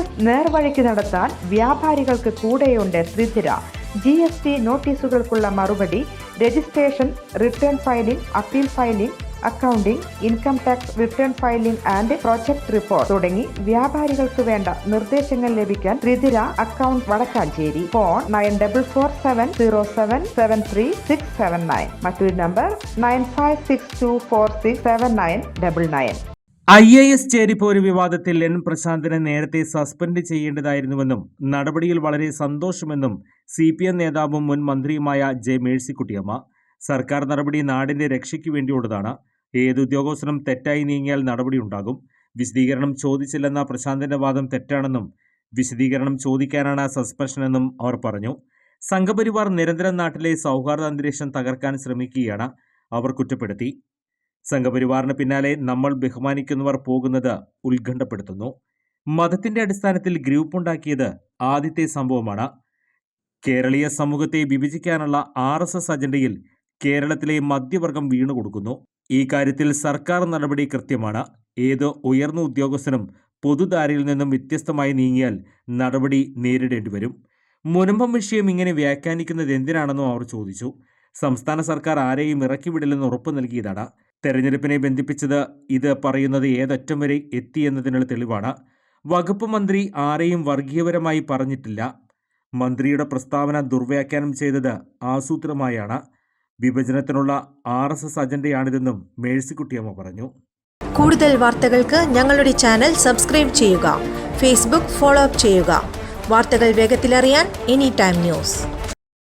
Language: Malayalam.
ബിസിനസ് നേർവഴിക്ക് നടത്താൻ വ്യാപാരികൾക്ക് കൂടെയുണ്ട് ത്രിധിര. GST നോട്ടീസുകൾക്കുള്ള മറുപടി, registration, return filing, appeal filing, accounting, income tax return filing and project report തുടങ്ങി വ്യാപാരികൾക്ക് വേണ്ട നിർദ്ദേശങ്ങൾ ലഭിക്കാൻ ത്രിധിര അക്കൗണ്ട് വടക്കാഞ്ചേരി. ഫോൺ 9447077369. മറ്റൊരു നമ്പർ 9562467999. IAS ചേരിപ്പോര് വിവാദത്തിൽ N പ്രശാന്തിനെ നേരത്തെ സസ്പെൻഡ് ചെയ്യേണ്ടതായിരുന്നുവെന്നും നടപടിയിൽ വളരെ സന്തോഷമെന്നും CPM നേതാവും മുൻ മന്ത്രിയുമായ J. മേഴ്സിക്കുട്ടിയമ്മ. സർക്കാർ നടപടി നാടിന്റെ രക്ഷയ്ക്ക് വേണ്ടിയുള്ളതാണ്. ഏത് ഉദ്യോഗസ്ഥനും തെറ്റായി നീങ്ങിയാൽ നടപടിയുണ്ടാകും. വിശദീകരണം ചോദിച്ചില്ലെന്ന പ്രശാന്തിന്റെ വാദം തെറ്റാണെന്നും വിശദീകരണം ചോദിക്കാനാണ് സസ്പെൻഷനെന്നും അവർ പറഞ്ഞു. സംഘപരിവാർ നിരന്തരം നാട്ടിലെ സൗഹാർദ്ദ അന്തരീക്ഷം തകർക്കാൻ ശ്രമിക്കുകയാണ് അവർ കുറ്റപ്പെടുത്തി. സംഘപരിവാറിന് പിന്നാലെ നമ്മൾ ബഹുമാനിക്കുന്നവർ പോകുന്നത് ഉത്കണ്ഠപ്പെടുത്തുന്നു. മതത്തിന്റെ അടിസ്ഥാനത്തിൽ ഗ്രൂപ്പുണ്ടാക്കിയത് ആദ്യത്തെ സംഭവമാണ്. കേരളീയ സമൂഹത്തെ വിഭജിക്കാനുള്ള RSS അജണ്ടയിൽ കേരളത്തിലെ മധ്യവർഗം വീണുകൊടുക്കുന്നു. ഈ കാര്യത്തിൽ സർക്കാർ നടപടി കൃത്യമാണ്. ഏത് ഉയർന്ന ഉദ്യോഗസ്ഥനും പൊതുധാരയിൽ നിന്നും വ്യത്യസ്തമായി നീങ്ങിയാൽ നടപടി നേരിടേണ്ടി വരും. മുനമ്പം വിഷയം ഇങ്ങനെ വ്യാഖ്യാനിക്കുന്നത് എന്തിനാണെന്നും അവർ ചോദിച്ചു. സംസ്ഥാന സർക്കാർ ആരെയും ഇറക്കിവിടില്ലെന്ന് ഉറപ്പ് നൽകിയതാണ്. തെരഞ്ഞെടുപ്പിനെ ബന്ധിപ്പിച്ചത് ഇത് പറയുന്നത് ഏതറ്റം വരെ എത്തിയെന്നതിനുള്ള തെളിവാണ്. വകുപ്പ് മന്ത്രി ആരെയും വർഗീയപരമായി പറഞ്ഞിട്ടില്ല. മന്ത്രിയുടെ പ്രസ്താവന ദുർവ്യാഖ്യാനം ചെയ്തത് ആസൂത്രിതമായാണ്. വിഭജനത്തിനുള്ള RSS അജണ്ടയാണിതെന്നും മേഴ്സിക്കുട്ടിയമ്മ പറഞ്ഞു. കൂടുതൽ വാർത്തകൾക്ക് ഞങ്ങളുടെ ചാനൽ സബ്സ്ക്രൈബ് ചെയ്യുക. ഫേസ്ബുക്ക് ഫോളോ അപ്പ് ചെയ്യുക. വാർത്തകൾ വേഗത്തിലറിയാൻ Anytime News.